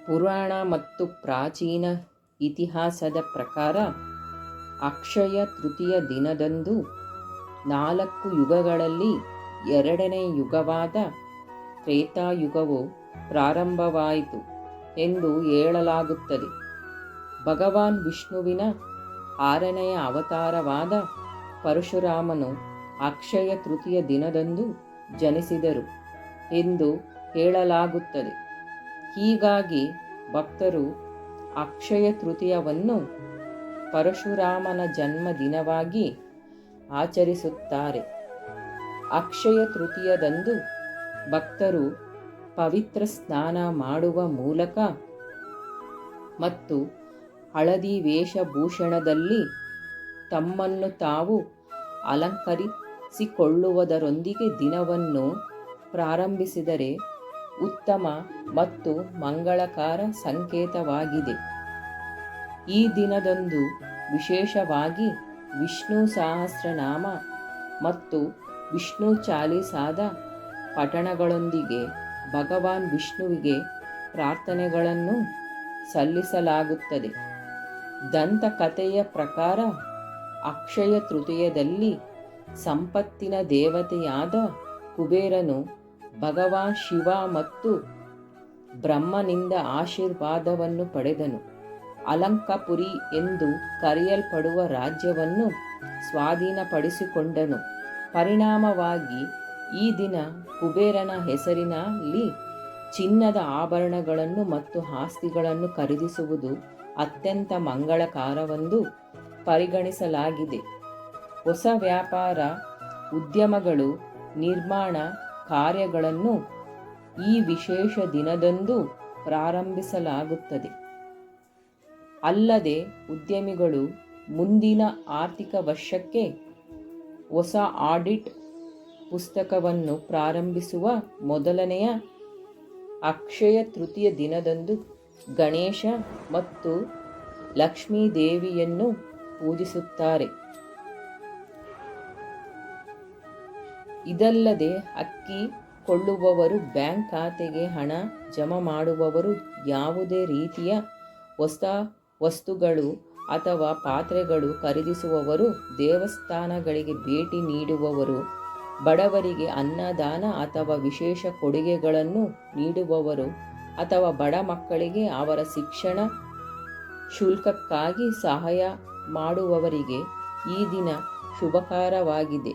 ಪುರಾಣ ಮತ್ತು ಪ್ರಾಚೀನ ಇತಿಹಾಸದ ಪ್ರಕಾರ ಅಕ್ಷಯ ತೃತೀಯ ದಿನದಂದು 4 ಯುಗಗಳಲ್ಲಿ 2ನೇ ಯುಗವಾದ ತ್ರೇತಾಯುಗವು ಪ್ರಾರಂಭವಾಯಿತು ಎಂದು ಹೇಳಲಾಗುತ್ತದೆ. ಭಗವಾನ್ ವಿಷ್ಣುವಿನ 6ನೆಯ ಅವತಾರವಾದ ಪರಶುರಾಮನು ಅಕ್ಷಯ ತೃತೀಯ ದಿನದಂದು ಜನಿಸಿದರು ಎಂದು ಹೇಳಲಾಗುತ್ತದೆ. ಹೀಗಾಗಿ ಭಕ್ತರು ಅಕ್ಷಯ ತೃತೀಯವನ್ನು ಪರಶುರಾಮನ ಜನ್ಮದಿನವಾಗಿ ಆಚರಿಸುತ್ತಾರೆ. ಅಕ್ಷಯ ತೃತೀಯದಂದು ಭಕ್ತರು ಪವಿತ್ರ ಸ್ನಾನ ಮಾಡುವ ಮೂಲಕ ಮತ್ತು ಹಳದಿ ವೇಷಭೂಷಣದಲ್ಲಿ ತಮ್ಮನ್ನು ತಾವು ಅಲಂಕರಿಸಿಕೊಳ್ಳುವುದರೊಂದಿಗೆ ದಿನವನ್ನು ಪ್ರಾರಂಭಿಸಿದರೆ ಉತ್ತಮ ಮತ್ತು ಮಂಗಳಕರ ಸಂಕೇತವಾಗಿದೆ. ಈ ದಿನದಂದು ವಿಶೇಷವಾಗಿ ವಿಷ್ಣು ಸಹಸ್ರನಾಮ ಮತ್ತು ವಿಷ್ಣು ಚಾಲಿಸಾದ ಪಠಣಗಳೊಂದಿಗೆ ಭಗವಾನ್ ವಿಷ್ಣುವಿಗೆ ಪ್ರಾರ್ಥನೆಗಳನ್ನು ಸಲ್ಲಿಸಲಾಗುತ್ತದೆ. ದಂತಕಥೆಯ ಪ್ರಕಾರ ಅಕ್ಷಯ ತೃತೀಯದಲ್ಲಿ ಸಂಪತ್ತಿನ ದೇವತೆಯಾದ ಕುಬೇರನು ಭಗವಾನ್ ಶಿವ ಮತ್ತು ಬ್ರಹ್ಮನಿಂದ ಆಶೀರ್ವಾದವನ್ನು ಪಡೆದನು. ಅಲಂಕಪುರಿ ಎಂದು ಕರೆಯಲ್ಪಡುವ ರಾಜ್ಯವನ್ನು ಸ್ವಾಧೀನಪಡಿಸಿಕೊಂಡನು. ಪರಿಣಾಮವಾಗಿ ಈ ದಿನ ಕುಬೇರನ ಹೆಸರಿನಲ್ಲಿ ಚಿನ್ನದ ಆಭರಣಗಳನ್ನು ಮತ್ತು ಆಸ್ತಿಗಳನ್ನು ಖರೀದಿಸುವುದು ಅತ್ಯಂತ ಮಂಗಳಕರವೆಂದು ಪರಿಗಣಿಸಲಾಗಿದೆ. ಹೊಸ ವ್ಯಾಪಾರ ಉದ್ಯಮಗಳು ನಿರ್ಮಾಣ ಕಾರ್ಯಗಳನ್ನು ಈ ವಿಶೇಷ ದಿನದಂದು ಪ್ರಾರಂಭಿಸಲಾಗುತ್ತದೆ. ಅಲ್ಲದೆ ಉದ್ಯಮಿಗಳು ಮುಂದಿನ ಆರ್ಥಿಕ ವರ್ಷಕ್ಕೆ ಹೊಸ ಆಡಿಟ್ ಪುಸ್ತಕವನ್ನು ಪ್ರಾರಂಭಿಸುವ ಮೊದಲನೆಯ ಅಕ್ಷಯ ತೃತೀಯ ದಿನದಂದು ಗಣೇಶ ಮತ್ತು ಲಕ್ಷ್ಮೀ ದೇವಿಯನ್ನು ಪೂಜಿಸುತ್ತಾರೆ. ಇದಲ್ಲದೆ ಅಕ್ಕಿ ಕೊಳ್ಳುವವರು, ಬ್ಯಾಂಕ್ ಖಾತೆಗೆ ಹಣ ಜಮಾ ಮಾಡುವವರು, ಯಾವುದೇ ರೀತಿಯ ಹೊಸ ವಸ್ತುಗಳು ಅಥವಾ ಪಾತ್ರೆಗಳು ಖರೀದಿಸುವವರು, ದೇವಸ್ಥಾನಗಳಿಗೆ ಭೇಟಿ ನೀಡುವವರು, ಬಡವರಿಗೆ ಅನ್ನದಾನ ಅಥವಾ ವಿಶೇಷ ಕೊಡುಗೆಗಳನ್ನು ನೀಡುವವರು ಅಥವಾ ಬಡ ಮಕ್ಕಳಿಗೆ ಅವರ ಶಿಕ್ಷಣ ಶುಲ್ಕಕ್ಕಾಗಿ ಸಹಾಯ ಮಾಡುವವರಿಗೆ ಈ ದಿನ ಶುಭಕರವಾಗಿದೆ.